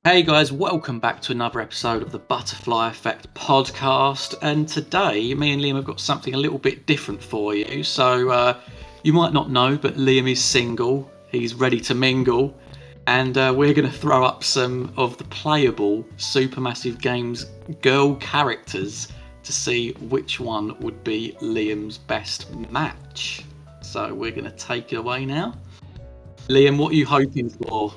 Hey guys, welcome back to another episode of the Butterfly Effect podcast. And today, me and Liam have got something a little bit different for you. So, you might not know, but Liam is single. He's ready to mingle. And we're going to throw up some of the playable Supermassive Games girl characters to see which one would be Liam's best match. So, we're going to take it away now. Liam, what are you hoping for?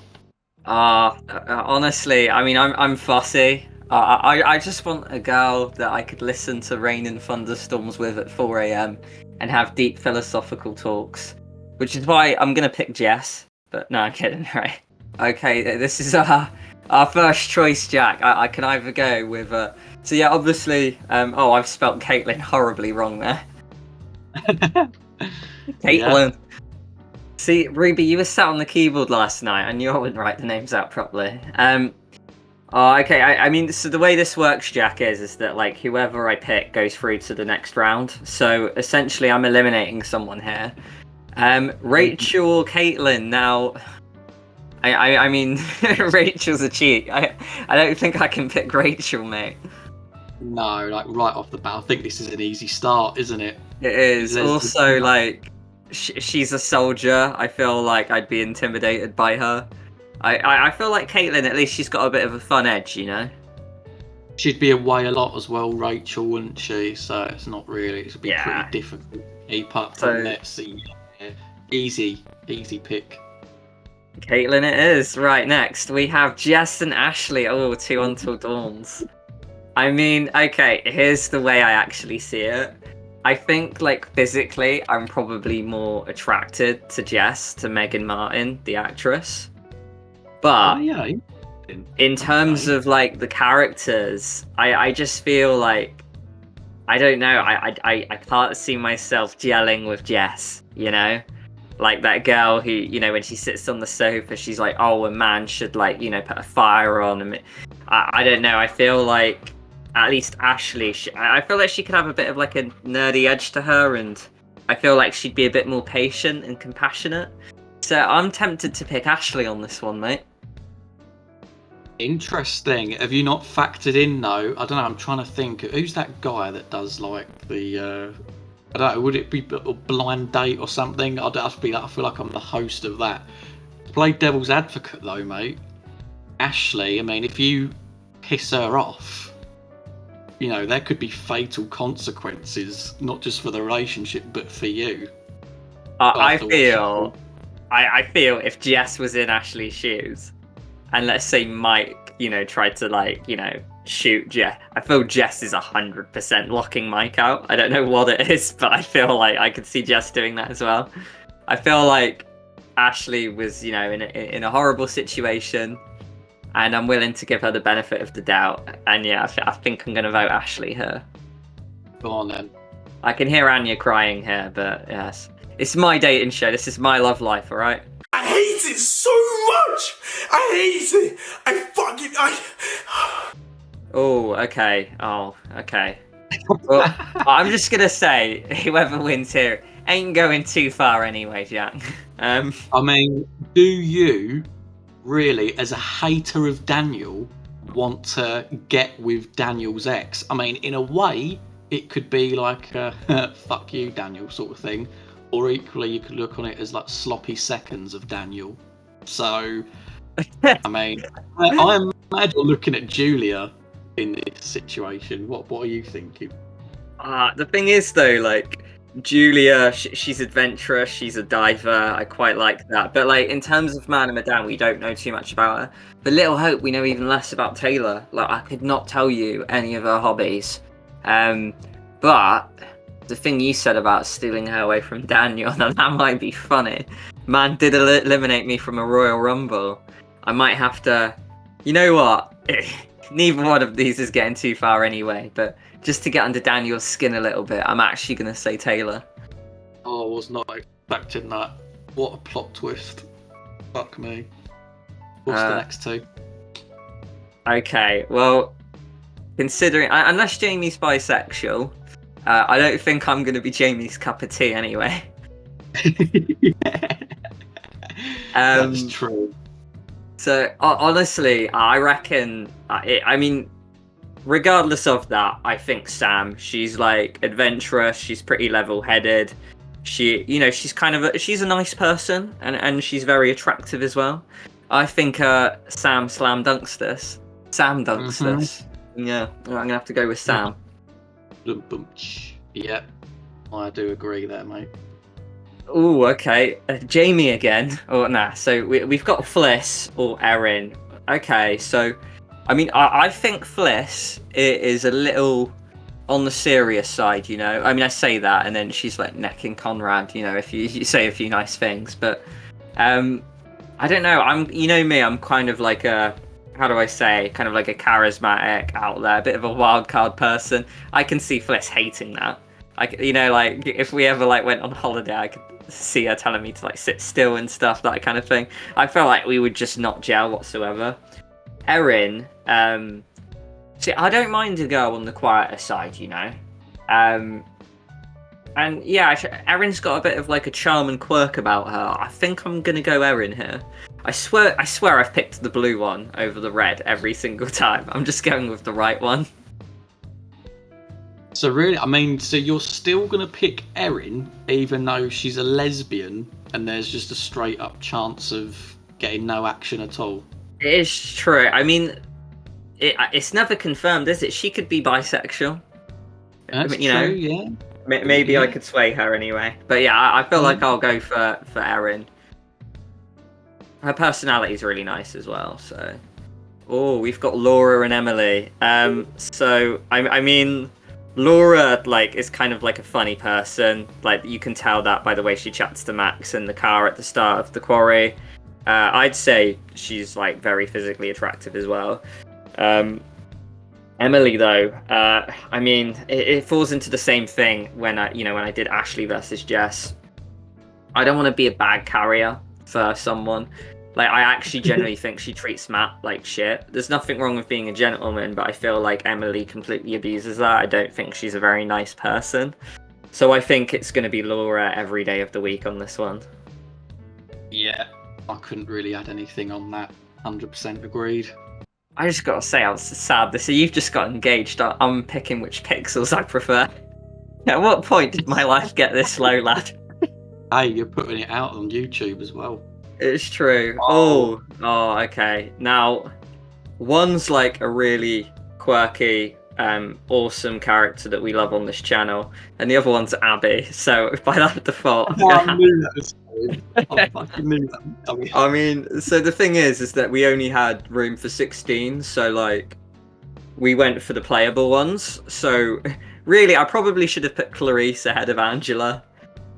Honestly, I mean, I'm fussy. I just want a girl that I could listen to Rain and Thunderstorms with at 4 a.m. and have deep philosophical talks, which is why I'm gonna pick Jess. But no, I'm kidding, right? Okay, this is our first choice, Jack. I can either go with So yeah, obviously. I've spelt Caitlin horribly wrong there. Caitlin. Yeah. See, Ruby, you were sat on the keyboard last night. I knew I wouldn't write the names out properly. Okay. I mean, so the way this works, Jack, is that like whoever I pick goes through to the next round. So essentially, I'm eliminating someone here. Rachel or Caitlin. Now, I mean, Rachel's a cheat. I don't think I can pick Rachel, mate. No, like right off the bat, I think this is an easy start, isn't it? It is. Also, like, she's a soldier. I feel like I'd be intimidated by her. I feel like Caitlin, at least she's got a bit of a fun edge, you know? She'd be away a lot as well, Rachel, wouldn't she? So it's not really, it'd be pretty difficult to keep up. So let's see. Easy pick. Caitlin it is. Right, next we have Jess and Ashley. Oh, two Until Dawns. I mean, okay, here's the way I actually see it. I think, like, physically, I'm probably more attracted to Jess, to Megan Martin, the actress. But in terms of, like, the characters, I just feel like, I don't know, I can't see myself gelling with Jess, you know? Like that girl who, you know, when she sits on the sofa, she's like, oh, a man should, like, you know, put a fire on. And I don't know, I feel like, at least Ashley, I feel like she could have a bit of like a nerdy edge to her, and I feel like she'd be a bit more patient and compassionate. So I'm tempted to pick Ashley on this one, mate. Interesting. Have you not factored in though? I don't know. I'm trying to think. Who's that guy that does like the? I don't know. Would it be a blind date or something? I feel like I'm the host of that. Play devil's advocate though, mate. Ashley. I mean, if you piss her off, you know, there could be fatal consequences, not just for the relationship, but for you. I feel if Jess was in Ashley's shoes, and let's say Mike, you know, tried to, like, you know, shoot Jess, I feel Jess is 100% locking Mike out. I don't know what it is, but I feel like I could see Jess doing that as well. I feel like Ashley was, you know, in a horrible situation, and I'm willing to give her the benefit of the doubt. And yeah, I think I'm going to vote Ashley here. Go on then. I can hear Anya crying here, but yes. It's my dating show. This is my love life, all right? I hate it so much! I hate it! Oh, okay. Oh, okay. Well, I'm just going to say, whoever wins here ain't going too far anyway, Jack. I mean, do you really, as a hater of Daniel, want to get with Daniel's ex? I mean, in a way, it could be like a fuck you, Daniel sort of thing. Or equally, you could look on it as like sloppy seconds of Daniel. So, I mean, I imagine you're looking at Julia in this situation. What are you thinking? The thing is, though, like, Julia, she's adventurous, she's a diver, I quite like that. But, like, in terms of Man and Madame, we don't know too much about her. But Little Hope, we know even less about Taylor. Like, I could not tell you any of her hobbies. But the thing you said about stealing her away from Daniel, that might be funny. Man did eliminate me from a Royal Rumble. I might have to... You know what? Neither one of these is getting too far anyway, but just to get under Daniel's skin a little bit, I'm actually going to say Taylor. Oh, I was not expecting that. What a plot twist. Fuck me. What's the next two? Okay, well, considering... Unless Jamie's bisexual, I don't think I'm going to be Jamie's cup of tea anyway. That's true. So honestly, I reckon. I mean, regardless of that, I think Sam. She's like adventurous. She's pretty level-headed. She's she's a nice person, and she's very attractive as well. I think Sam slam dunks this. Sam dunks this. Yeah, I'm gonna have to go with Sam. Yeah, I do agree there, mate. Oh, okay. Jamie again. Oh, nah. So we've got Fliss or Erin. Okay, so I mean, I think Fliss is a little on the serious side, you know. I mean, I say that, and then she's like necking Conrad, you know, if you say a few nice things. But I don't know. You know me. I'm kind of like how do I say? Kind of like a charismatic out there, a bit of a wild card person. I can see Fliss hating that. Like if we ever like went on holiday, I could see her telling me to like sit still and stuff, that kind of thing. I felt like we would just not gel whatsoever. Erin, see, I don't mind a girl on the quieter side, you know. And yeah, Erin's got a bit of like a charm and quirk about her. I think I'm gonna go Erin here. I swear I've picked the blue one over the red every single time. I'm just going with the right one. So really, I mean, so you're still gonna pick Erin, even though she's a lesbian, and there's just a straight up chance of getting no action at all. It is true. I mean, it's never confirmed, is it? She could be bisexual. That's you true, know, yeah. Maybe I could sway her anyway. But yeah, I feel like I'll go for Erin. Her personality is really nice as well. So, we've got Laura and Emily. So I mean, Laura like is kind of like a funny person. Like you can tell that by the way she chats to Max in the car at the start of the quarry. I'd say she's like very physically attractive as well. Emily though, I mean, it falls into the same thing when I did Ashley versus Jess. I don't want to be a bag carrier for someone. Like I actually genuinely think she treats Matt like shit. There's nothing wrong with being a gentleman, but I feel like Emily completely abuses that. I don't think she's a very nice person. So I think it's going to be Laura every day of the week on this one. Yeah, I couldn't really add anything on that. 100% agreed. I just gotta say, I was sad. So you've just got engaged. I'm picking which pixels I prefer. At what point did my life get this low, lad? Hey, you're putting it out on YouTube as well. It's true. Oh, okay. Now, one's like a really quirky, awesome character that we love on this channel, and the other one's Abby. So by that default, I knew that was I fucking knew that. I mean, so the thing is that we only had room for 16, so like we went for the playable ones. So really, I probably should have put Clarice ahead of Angela.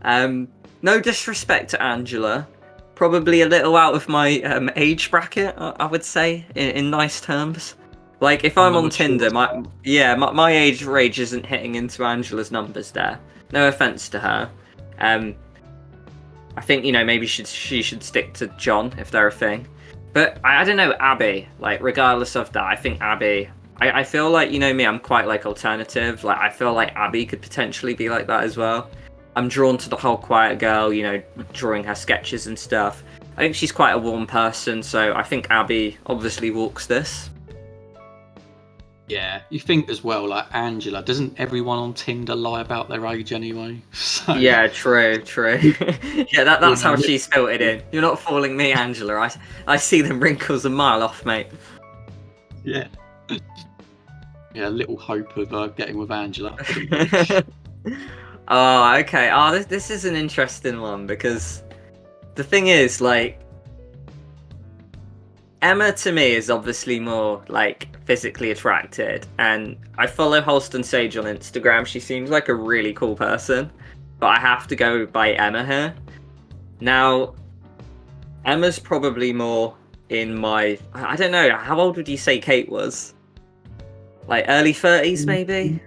No disrespect to Angela, probably a little out of my age bracket, I would say, in nice terms. Like if I'm on Tinder, my age range isn't hitting into Angela's numbers there. No offense to her. I think, maybe she should stick to John if they're a thing. But I don't know, Abby, like regardless of that, I think Abby, I feel like, me, I'm quite like alternative. Like I feel like Abby could potentially be like that as well. I'm drawn to the whole quiet girl, drawing her sketches and stuff. I think she's quite a warm person, so I think Abby obviously walks this. Yeah, you think as well, like Angela, doesn't everyone on Tinder lie about their age anyway? So... Yeah, true. Yeah, that's how she's filtered in. You're not fooling me, Angela. I see them wrinkles a mile off, mate. Yeah. Yeah, little hope of getting with Angela. Oh, okay. Oh, this is an interesting one because the thing is, like, Emma to me is obviously more like physically attracted, and I follow Holston Sage on Instagram. She seems like a really cool person, but I have to go by Emma here. Now, Emma's probably more in my, I don't know, how old would you say Kate was? Like early 30s maybe?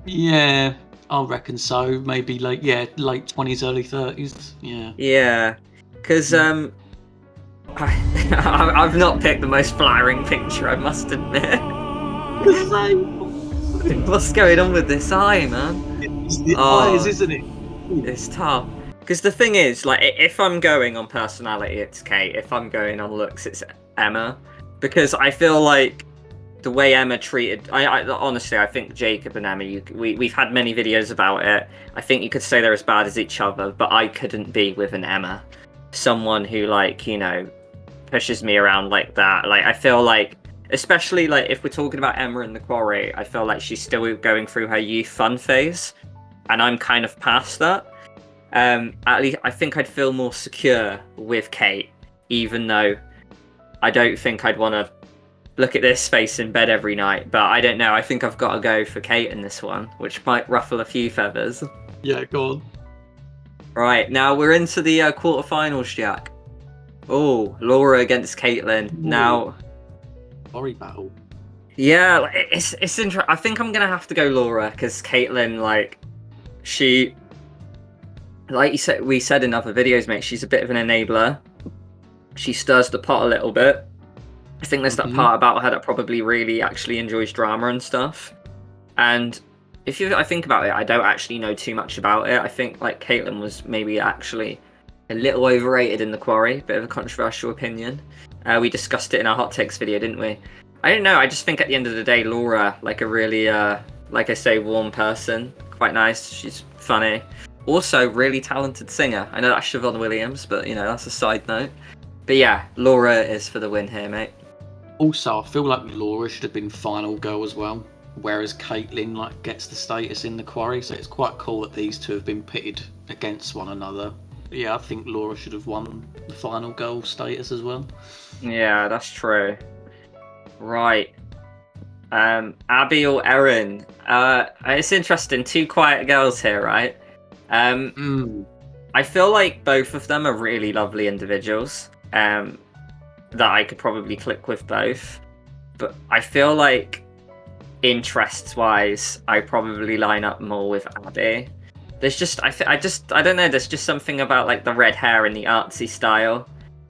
Yeah, I reckon so. Maybe late 20s, early 30s. Yeah. Yeah, because I've not picked the most flattering picture, I must admit. What's going on with this eye, man? It's the eyes, isn't it? It's tough. Because the thing is, like, if I'm going on personality, it's Kate. If I'm going on looks, it's Emma. Because I feel like the way Emma treated... I honestly, I think Jacob and Emma, we've had many videos about it. I think you could say they're as bad as each other, but I couldn't be with an Emma. Someone who, like, you know, pushes me around like that. Like, I feel like, especially, like, if we're talking about Emma in the quarry, I feel like she's still going through her youth fun phase. And I'm kind of past that. At least I think I'd feel more secure with Kate, even though I don't think I'd want to look at this face in bed every night. But I don't know. I think I've got to go for Kate in this one, which might ruffle a few feathers. Yeah, go on. Right, now we're into the quarterfinals, Jack. Oh, Laura against Caitlin. Now, Worry battle. yeah, it's interesting. I think I'm gonna have to go Laura because Caitlin, like, she. Like you said, we said in other videos, mate, she's a bit of an enabler. She stirs the pot a little bit. I think there's that part about her that probably really actually enjoys drama and stuff. And I think about it, I don't actually know too much about it. I think like Caitlin was maybe actually a little overrated in the quarry, bit of a controversial opinion. We discussed it in our hot takes video, didn't we? I don't know, I just think at the end of the day, Laura, like a really, like I say, warm person, quite nice, she's funny. Also, really talented singer. I know that's Siobhan Williams, but, you know, that's a side note. But yeah, Laura is for the win here, mate. Also, I feel like Laura should have been final girl as well, whereas Caitlin, like, gets the status in the quarry, so it's quite cool that these two have been pitted against one another. But yeah, I think Laura should have won the final girl status as well. Yeah, that's true. Right. Abby or Erin? It's interesting, two quiet girls here, right? I feel like both of them are really lovely individuals. That I could probably click with both. But I feel like interests-wise, I probably line up more with Abby. There's just, I don't know, there's just something about like the red hair and the artsy style.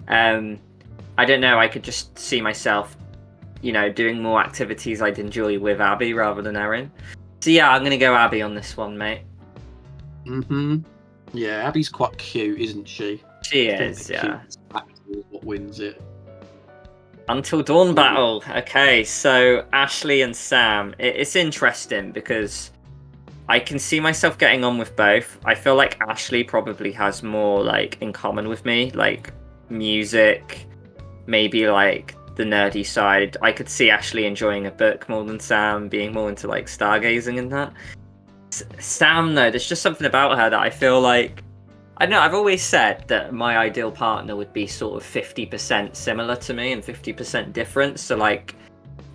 I don't know, I could just see myself, you know, doing more activities I'd enjoy with Abby rather than Erin. So yeah, I'm gonna go Abby on this one, mate. Yeah, Abby's quite cute, isn't she? She is, yeah. Is what wins it. Until Dawn battle. Okay, so Ashley and Sam. It's interesting because I can see myself getting on with both. I feel like Ashley probably has more like in common with me, like music, maybe like the nerdy side. I could see Ashley enjoying a book more than Sam, being more into like stargazing and that. Sam, though, there's just something about her that I feel like, I don't know, I've always said that my ideal partner would be sort of 50% similar to me and 50% different, so like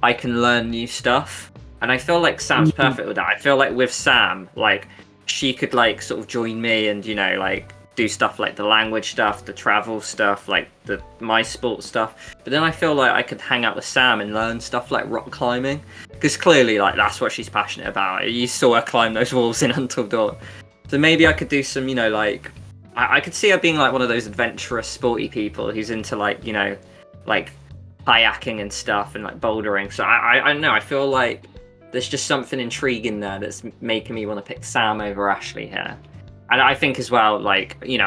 I can learn new stuff. And I feel like Sam's perfect with that. I feel like with Sam, like she could like sort of join me and, you know, like do stuff like the language stuff, the travel stuff, like my sports stuff. But then I feel like I could hang out with Sam and learn stuff like rock climbing, because clearly like that's what she's passionate about. You saw her climb those walls in Until Dawn. So maybe I could do some, you know, like I could see her being like one of those adventurous, sporty people who's into like, you know, like kayaking and stuff and like bouldering. So I don't know, I feel like there's just something intriguing there that's making me want to pick Sam over Ashley here. And I think as well, like, you know,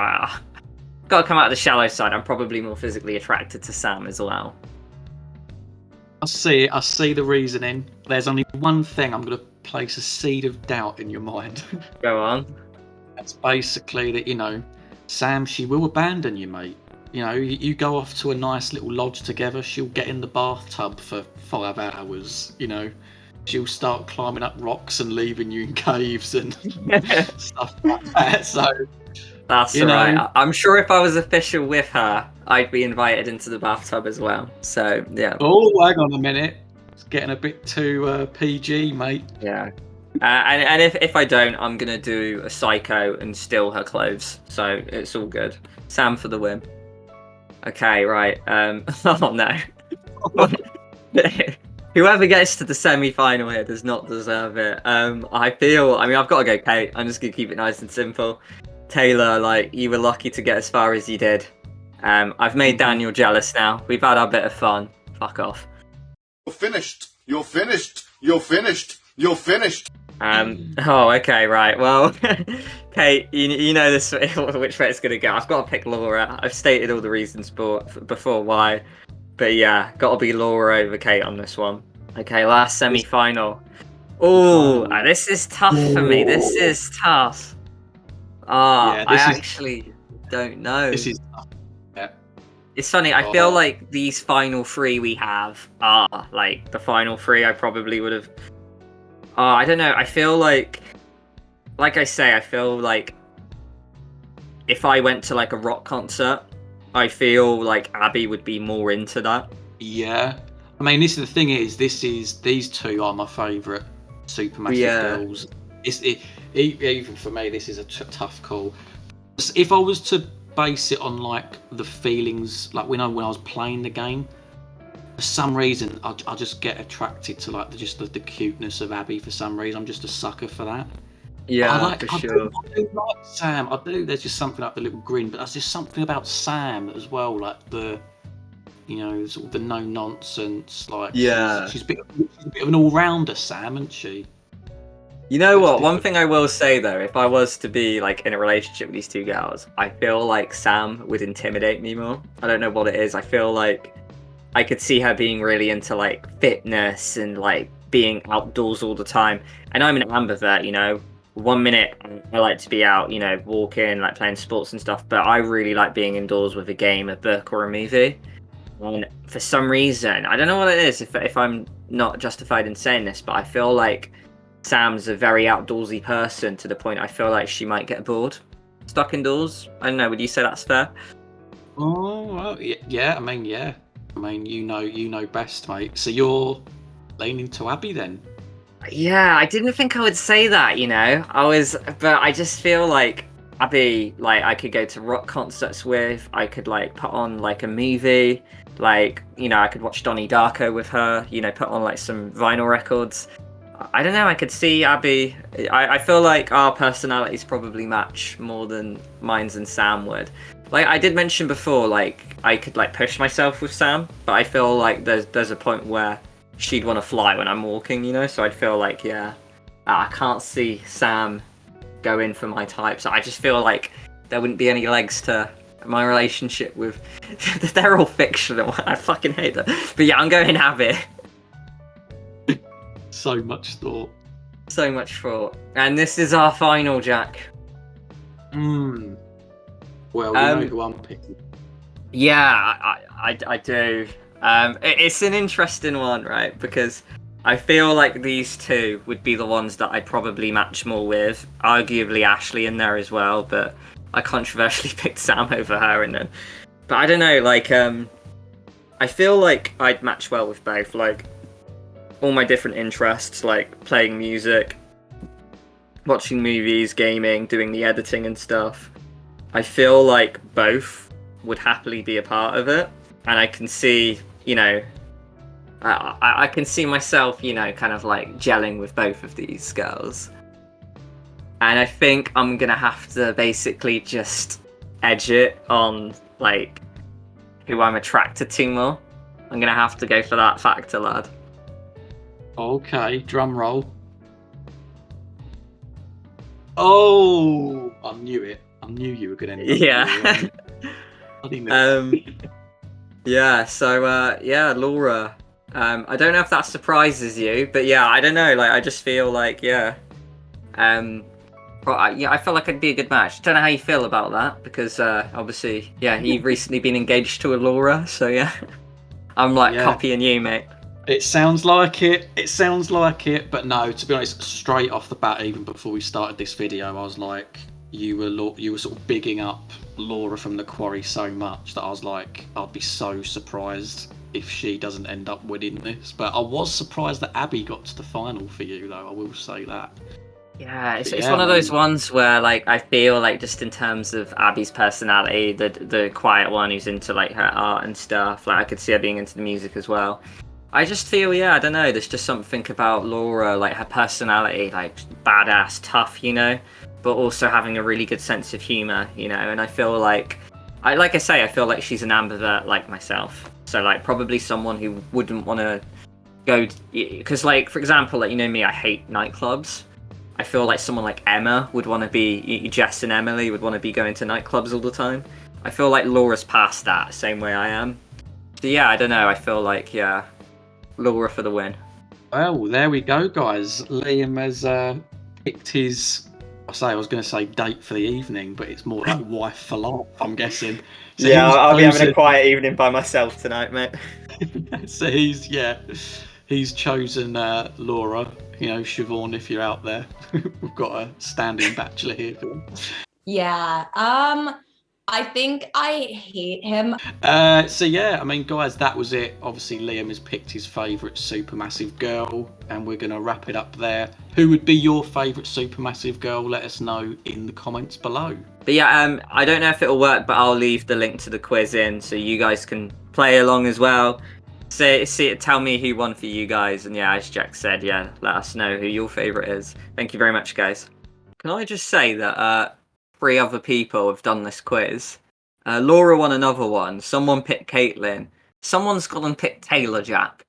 got to come out of the shallow side. I'm probably more physically attracted to Sam as well. I see it. I see the reasoning. There's only one thing I'm going to place a seed of doubt in your mind. Go on. That's basically that, you know, Sam, she will abandon you, mate. You know, you go off to a nice little lodge together, she'll get in the bathtub for 5 hours, you know. She'll start climbing up rocks and leaving you in caves and stuff like that. So that's right. I'm sure if I was official with her, I'd be invited into the bathtub as well. So yeah. Oh, hang on a minute. It's getting a bit too PG, mate. Yeah. And if I don't, I'm gonna do a psycho and steal her clothes. So it's all good. Sam for the win. Okay, right. Oh no. Whoever gets to the semi-final here does not deserve it. I've got to go Kate. I'm just going to keep it nice and simple. Taylor, like, you were lucky to get as far as you did. I've made Daniel jealous now. We've had our bit of fun. Fuck off. You're finished. You're finished. You're finished. You're finished. Oh, okay, right. Well, Kate, you know this which way it's gonna go. I've got to pick Laura. I've stated all the reasons before why, but yeah, got to be Laura over Kate on this one. Okay, last semi-final. Oh, Final. this is tough for me. This is tough. Yeah, I this is actually don't know. this is yeah. It's funny. I feel Oh. like these final three we have are like the final three. I probably would have. I don't know. I feel like I say, I feel like if I went to like a rock concert, I feel like Abby would be more into that. Yeah. I mean, this is the thing is, these two are my favourite Supermassive Yeah. girls. Even for me, this is a tough call. If I was to base it on like the feelings, like when I was playing the game, for some reason I just get attracted to like the cuteness of Abby. For some reason, I'm just a sucker for that. Yeah, for sure. I do like Sam. I do. There's just something like the little grin, but there's just something about Sam as well, like the, sort of the no nonsense. Like she's a bit of an all rounder, Sam, isn't she? You know It's what? One different. thing I will say though, if I was to be like in a relationship with these two girls, I feel like Sam would intimidate me more. I don't know what it is. I feel like I could see her being really into like fitness and like being outdoors all the time. And I'm an ambivert, 1 minute I like to be out, walking, like playing sports and stuff, but I really like being indoors with a game, a book, or a movie. And for some reason, I don't know what it is, if I'm not justified in saying this, but I feel like Sam's a very outdoorsy person to the point I feel like she might get bored stuck indoors. I don't know, would you say that's fair? Oh, well, yeah. I mean, yeah. I mean, you know best, mate. So you're leaning to Abby then? Yeah, I didn't think I would say that, but I just feel like Abby, like, I could go to rock concerts with, I could, like, put on, like, a movie, like, I could watch Donnie Darko with her, put on, like, some vinyl records. I don't know, I could see Abby, I feel like our personalities probably match more than mine's and Sam would. Like, I did mention before, like, I could, like, push myself with Sam, but I feel like there's a point where she'd want to fly when I'm walking, so I'd feel like, yeah, I can't see Sam go in for my type, so I just feel like there wouldn't be any legs to my relationship with... They're all fictional, I fucking hate them. But yeah, I'm going Abby. So much thought. So much thought. And this is our final, Jack. Well, you know who I'm picking. Yeah, I do. It's an interesting one, right? Because I feel like these two would be the ones that I'd probably match more with. Arguably Ashley in there as well, but I controversially picked Sam over her. But I don't know, like, I feel like I'd match well with both. Like, all my different interests, like playing music, watching movies, gaming, doing the editing and stuff. I feel like both would happily be a part of it, and I can see, I can see myself, kind of like gelling with both of these girls. And I think I'm gonna have to basically just edge it on like who I'm attracted to more. I'm gonna have to go for that factor, lad. Okay, drum roll. Oh, I knew it. I knew you were going to end up Yeah. Yeah, so yeah, Laura. I don't know if that surprises you, but yeah, I don't know. Like, I just feel like, yeah. I feel like I'd be a good match. Don't know how you feel about that, because obviously, yeah, you've recently been engaged to a Laura, so yeah. I'm like copying you, mate. It sounds like it. But no, to be honest, straight off the bat, even before we started this video, I was like, you were sort of bigging up Laura from the Quarry so much that I was like, I'd be so surprised if she doesn't end up winning this. But I was surprised that Abby got to the final for you, though. I will say that. Yeah, it's one of those ones where, like, I feel like just in terms of Abby's personality, the quiet one who's into like her art and stuff, like I could see her being into the music as well. I just feel, yeah, I don't know, there's just something about Laura, like her personality, like badass, tough, but also having a really good sense of humor, and I feel like, I feel like she's an ambivert like myself. So, like, probably someone who wouldn't want to go, because, like, for example, like, me, I hate nightclubs. I feel like someone like Emma would want to be, Jess and Emily would want to be going to nightclubs all the time. I feel like Laura's past that, same way I am. So yeah, I don't know. I feel like, yeah, Laura for the win. Well, there we go, guys. Liam has picked his. I was going to say date for the evening, but it's more like wife for life, I'm guessing. So Yeah, I'll be having a chosen- quiet evening by myself tonight, mate. So he's chosen Laura. You know, Siobhan, if you're out there, we've got a standing bachelor here. Yeah. I think I hate him. So yeah, I mean, guys, that was it. Obviously, Liam has picked his favourite Supermassive girl, and we're going to wrap it up there. Who would be your favourite Supermassive girl? Let us know in the comments below. But yeah, I don't know if it'll work, but I'll leave the link to the quiz in so you guys can play along as well. Tell me who won for you guys, and yeah, as Jack said, yeah, let us know who your favourite is. Thank you very much, guys. Can I just say that 3 other people have done this quiz. Laura won another one. Someone picked Caitlin. Someone's gone and picked Taylor, Jack.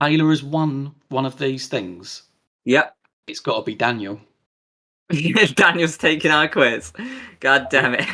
Taylor has won one of these things. Yep. It's got to be Daniel. Daniel's taking our quiz. God damn it.